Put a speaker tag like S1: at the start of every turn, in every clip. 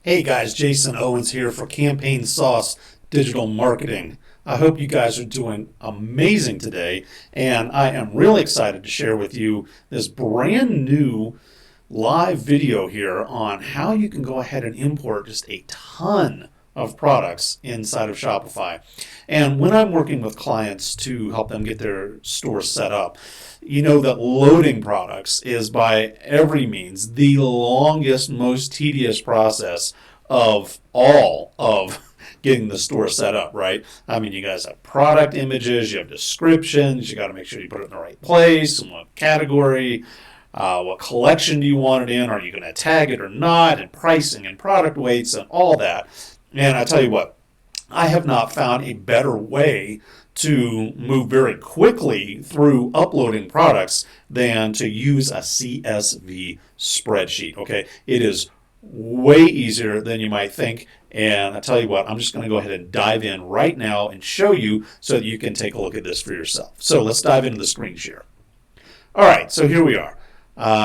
S1: Hey guys, Jason Owens here for Campaign Sauce Digital Marketing. I hope you guys are doing amazing today, and I am really excited to share with you this brand new live video here on how you can go ahead and import just a ton of products inside of Shopify. And when I'm working with clients to help them get their store set up, you know that loading products is by every means the longest, most tedious process of all of getting the store set up, right? I mean, you guys have product images, you have descriptions, you got to make sure you put it in the right place, and what category, what collection do you want it in, are you going to tag it or not, and pricing and product weights and all that. And I tell you what, I have not found a better way to move very quickly through uploading products than to use a CSV spreadsheet. Okay, it is way easier than you might think. And I tell you what, I'm just going to go ahead and dive in right now and show you so that you can take a look at this for yourself. So let's dive into the screen share. All right, so here we are.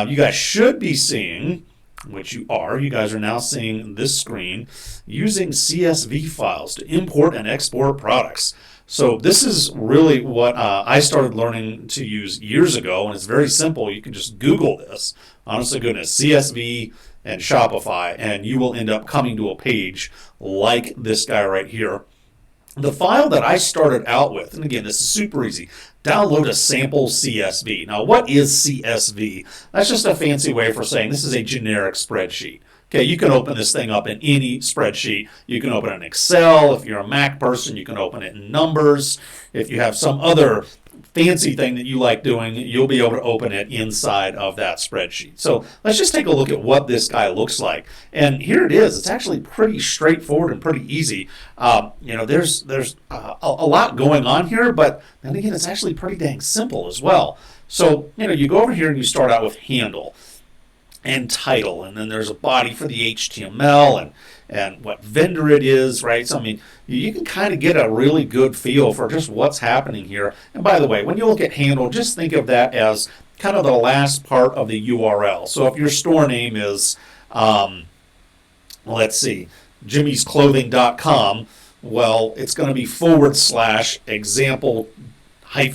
S1: You guys should be seeing, which you are, you guys are now seeing this screen using CSV files to import and export products. So this is really what I started learning to use years ago, and it's very simple. You can just Google this, honest to goodness, CSV and Shopify, and you will end up coming to a page like this guy right here. The file that I started out with, and again, this is super easy, download a sample CSV. Now, what is CSV? That's just a fancy way for saying this is a generic spreadsheet. Okay, you can open this thing up in any spreadsheet. You can open it in Excel. If you're a Mac person, you can open it in Numbers. If you have some other fancy thing that you like doing, you'll be able to open it inside of that spreadsheet. So let's just take a look at what this guy looks like. And here it is. It's actually pretty straightforward and pretty easy. There's a lot going on here, but then again, it's actually pretty dang simple as well. So, you go over here and you start out with handle and title, and then there's a body for the HTML and what vendor it is, right? So, I mean, you can kind of get a really good feel for just what's happening here. And by the way, when you look at handle, just think of that as kind of the last part of the URL. So if your store name is, let's see, jimmysclothing.com, well, it's going to be / example -t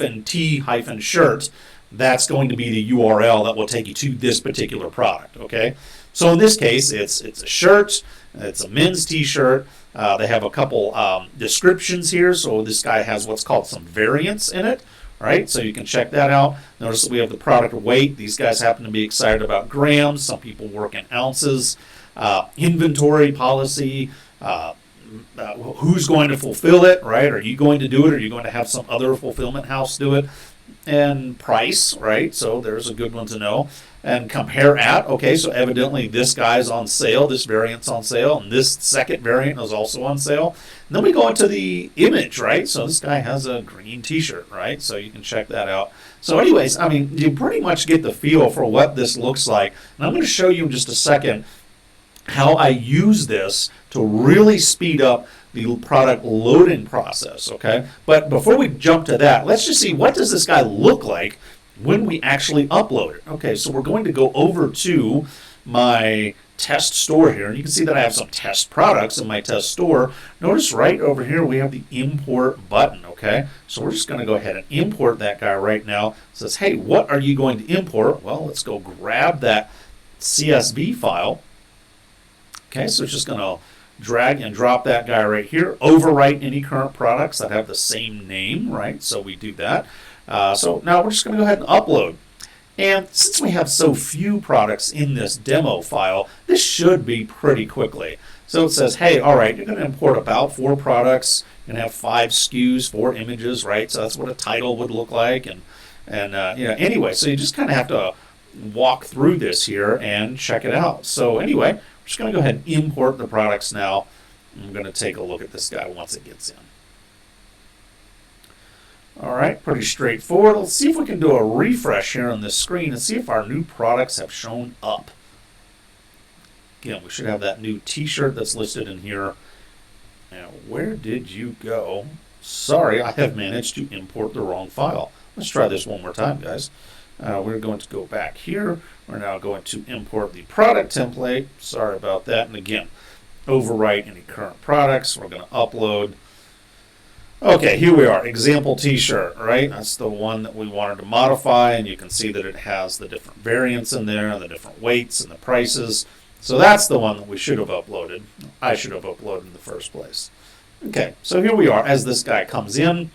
S1: -shirt. That's going to be the URL that will take you to this particular product, okay? So in this case, it's a shirt, it's a men's t-shirt. They have a couple descriptions here, so this guy has what's called some variants in it, right? So you can check that out. Notice that we have the product weight. These guys happen to be excited about grams. Some people work in ounces. Inventory policy, who's going to fulfill it, right? Are you going to do it, or are you going to have some other fulfillment house do it? And price, right? So there's a good one to know. And compare at, okay, so evidently this guy's on sale, this variant's on sale, and this second variant is also on sale. And then we go into the image, right? So this guy has a green t-shirt, right? So you can check that out. So anyways, I mean, you pretty much get the feel for what this looks like. And I'm going to show you in just a second how I use this to really speed up the product loading process, okay? But before we jump to that, let's just see, what does this guy look like when we actually upload it? Okay, so we're going to go over to my test store here, and you can see that I have some test products in my test store. Notice right over here we have the import button, okay? So we're just going to go ahead and import that guy right now. It says, hey, what are you going to import? Well, let's go grab that CSV file. Okay, so it's just going to drag and drop that guy right here, overwrite any current products that have the same name, right? So we do that. So now we're just going to go ahead and upload. And since we have so few products in this demo file, this should be pretty quickly. So it says, hey, all right, you're going to import about 4 products. You're going to have 5 SKUs, 4 images, right? So that's what a title would look like. Anyway, so you just kind of have to walk through this here and check it out. So anyway, we're just going to go ahead and import the products now. I'm going to take a look at this guy once it gets in. All right, pretty straightforward. Let's see if we can do a refresh here on this screen and see if our new products have shown up. Again, we should have that new t-shirt that's listed in here. Now, where did you go? Sorry, I have managed to import the wrong file. Let's try this one more time, guys. We're going to go back here. We're now going to import the product template. Sorry about that. And again, overwrite any current products. We're going to upload. Okay, here we are, example t-shirt, right? That's the one that we wanted to modify, and you can see that it has the different variants in there, the different weights and the prices. So that's the one that we should have uploaded. I should have uploaded in the first place. Okay, so here we are as this guy comes in,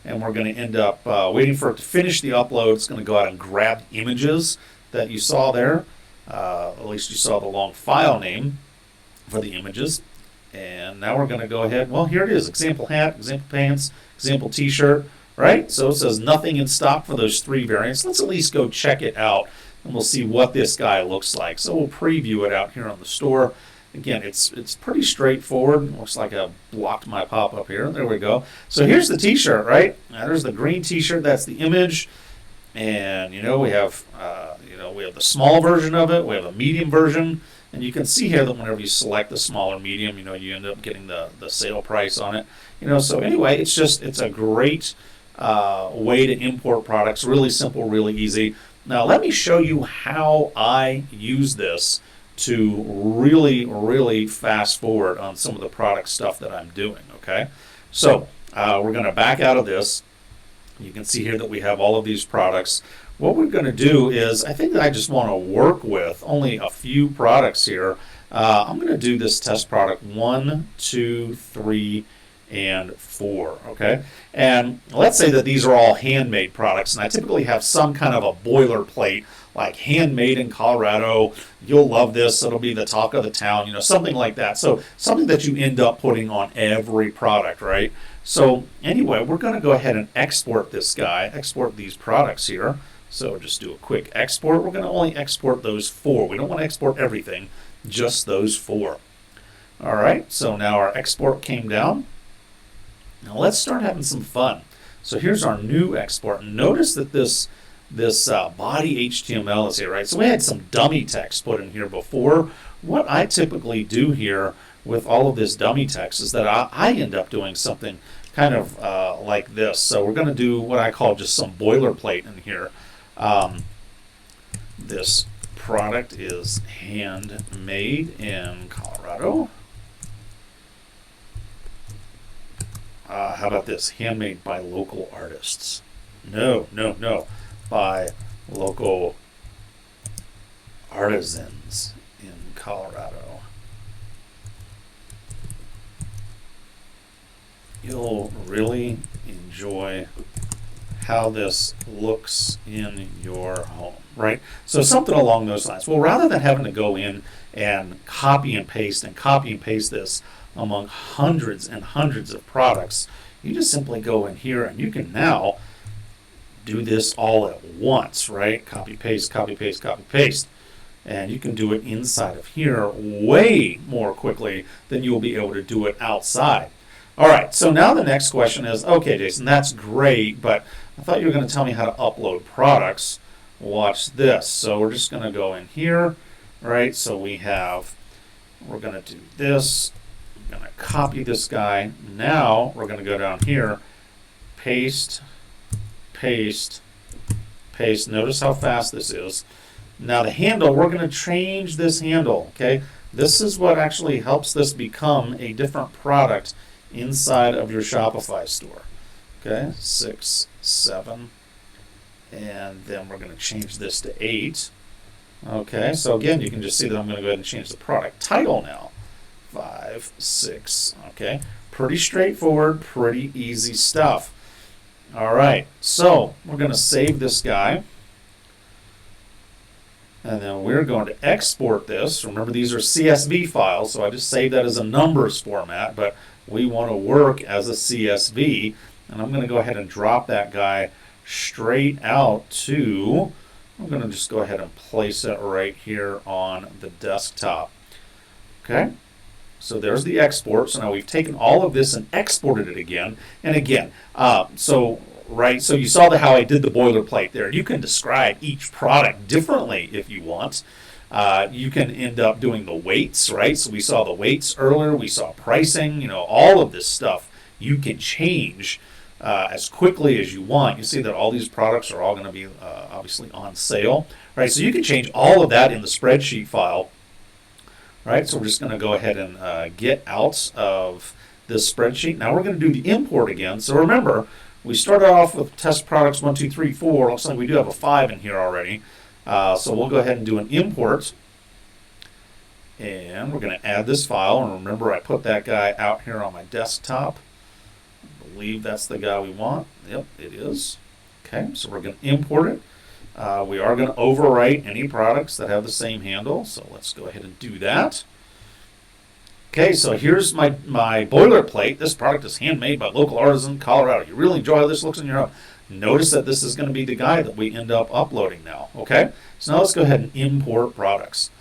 S1: and we're going to end up waiting for it to finish the upload. It's going to go out and grab images that you saw there. At least you saw the long file name for the images. And now we're going to go ahead. Well, here it is. Example hat, example pants, example t-shirt, right? So it says nothing in stock for those 3 variants. Let's at least go check it out, and we'll see what this guy looks like. So we'll preview it out here on the store. Again, it's pretty straightforward. Looks like I blocked my pop-up here. There we go. So here's the t-shirt, right? Now, there's the green t-shirt. That's the image. And, we have, we have the small version of it. We have a medium version. And you can see here that whenever you select the smaller medium, you end up getting the sale price on it. So anyway, it's a great way to import products. Really simple, really easy. Now let me show you how I use this to really, really fast forward on some of the product stuff that I'm doing, okay? So we're going to back out of this. You can see here that we have all of these products. What we're going to do is, I think that I just want to work with only a few products here. I'm going to do this test product 1, 2, 3, and 4, okay? And let's say that these are all handmade products, and I typically have some kind of a boilerplate, like handmade in Colorado. You'll love this. It'll be the talk of the town, something like that. So something that you end up putting on every product, right? So anyway, we're going to go ahead and export this guy, export these products here. So just do a quick export. We're going to only export those 4. We don't want to export everything, just those 4. All right, so now our export came down. Now let's start having some fun. So here's our new export. Notice that this body HTML is here, right? So we had some dummy text put in here before. What I typically do here with all of this dummy text is that I end up doing something kind of like this. So we're going to do what I call just some boilerplate in here. This product is handmade in Colorado. How about this? Handmade by local artists. No. By local artisans in Colorado. You'll really enjoy how this looks in your home, right? So something along those lines. Well, rather than having to go in and copy and paste this among hundreds and hundreds of products, you just simply go in here and you can now do this all at once, right? Copy, paste, copy, paste, copy, paste. And you can do it inside of here way more quickly than you'll be able to do it outside. All right, so now the next question is, okay, Jason, that's great, but I thought you were going to tell me how to upload products. Watch this. So we're just going to go in here, right? So we're going to do this. I'm going to copy this guy. Now we're going to go down here, paste, paste, paste. Notice how fast this is. Now the handle, we're going to change this handle, okay? This is what actually helps this become a different product inside of your Shopify store. Okay, 6, 7, and then we're going to change this to 8. Okay, so again, you can just see that I'm going to go ahead and change the product title now. 5, 6, okay. Pretty straightforward, pretty easy stuff. All right, so we're going to save this guy. And then we're going to export this. Remember, these are CSV files, so I just saved that as a numbers format, but we want to work as a CSV. And I'm going to go ahead and drop that guy straight out to, I'm going to just go ahead and place it right here on the desktop. Okay, so there's the export. So now we've taken all of this and exported it again. And again, so you saw how I did the boilerplate there. You can describe each product differently if you want. You can end up doing the weights, right? So we saw the weights earlier. We saw pricing. All of this stuff you can change as quickly as you want. You see that all these products are all going to be obviously on sale, right? So you can change all of that in the spreadsheet file All right, so we're just going to go ahead and get out of this spreadsheet. Now we're going to do the import again. So remember, we started off with test products 1, 2, 3, 4. Looks like we do have a 5 in here already. So we'll go ahead and do an import. And we're going to add this file. And remember, I put that guy out here on my desktop. I believe that's the guy we want. Yep, it is. Okay, so we're going to import it. We are going to overwrite any products that have the same handle. So let's go ahead and do that. Okay, so here's my boilerplate. This product is handmade by local artisan, Colorado. You really enjoy how this looks in your home. Notice that this is going to be the guy that we end up uploading now. Okay, so now let's go ahead and import products.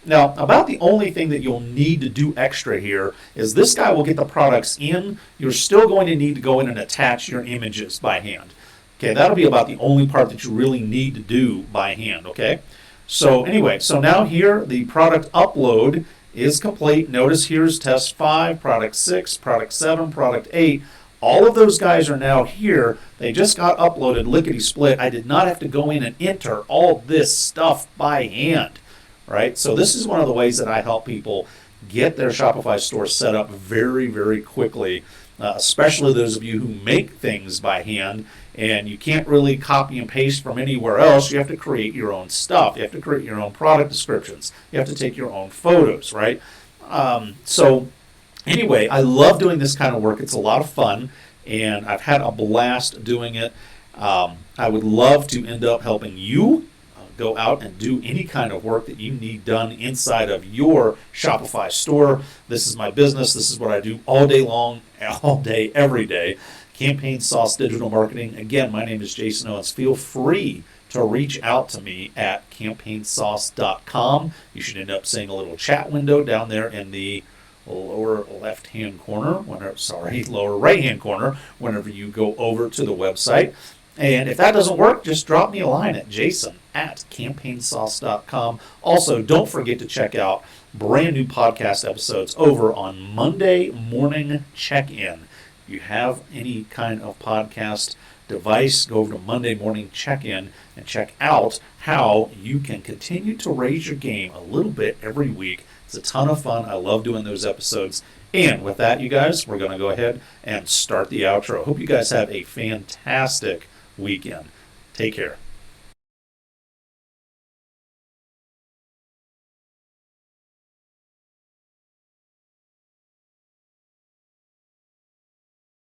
S1: Now, about the only thing that you'll need to do extra here is this guy will get the products in. You're still going to need to go in and attach your images by hand. Okay, that'll be about the only part that you really need to do by hand, okay? So anyway, so now here the product upload is complete. Notice here's test 5, product 6, product 7, product 8. All of those guys are now here. They just got uploaded lickety-split. I did not have to go in and enter all this stuff by hand, right? So this is one of the ways that I help people get their Shopify store set up very, very quickly, especially those of you who make things by hand and you can't really copy and paste from anywhere else. You have to create your own stuff. You have to create your own product descriptions. You have to take your own photos, right? So anyway, I love doing this kind of work. It's a lot of fun, and I've had a blast doing it. I would love to end up helping you go out and do any kind of work that you need done inside of your Shopify store. This is my business. This is what I do all day long, all day, every day. Campaign Sauce Digital Marketing. Again, my name is Jason Owens. Feel free to reach out to me at campaignsauce.com. You should end up seeing a little chat window down there in the lower left-hand corner, lower right-hand corner, whenever you go over to the website. And if that doesn't work, just drop me a line at jason@campaignSauce.com. Also, don't forget to check out brand new podcast episodes over on Monday Morning Check-In. If you have any kind of podcast device, go over to Monday Morning Check-In and check out how you can continue to raise your game a little bit every week. It's a ton of fun. I love doing those episodes. And with that, you guys, we're going to go ahead and start the outro. Hope you guys have a fantastic weekend. Take care.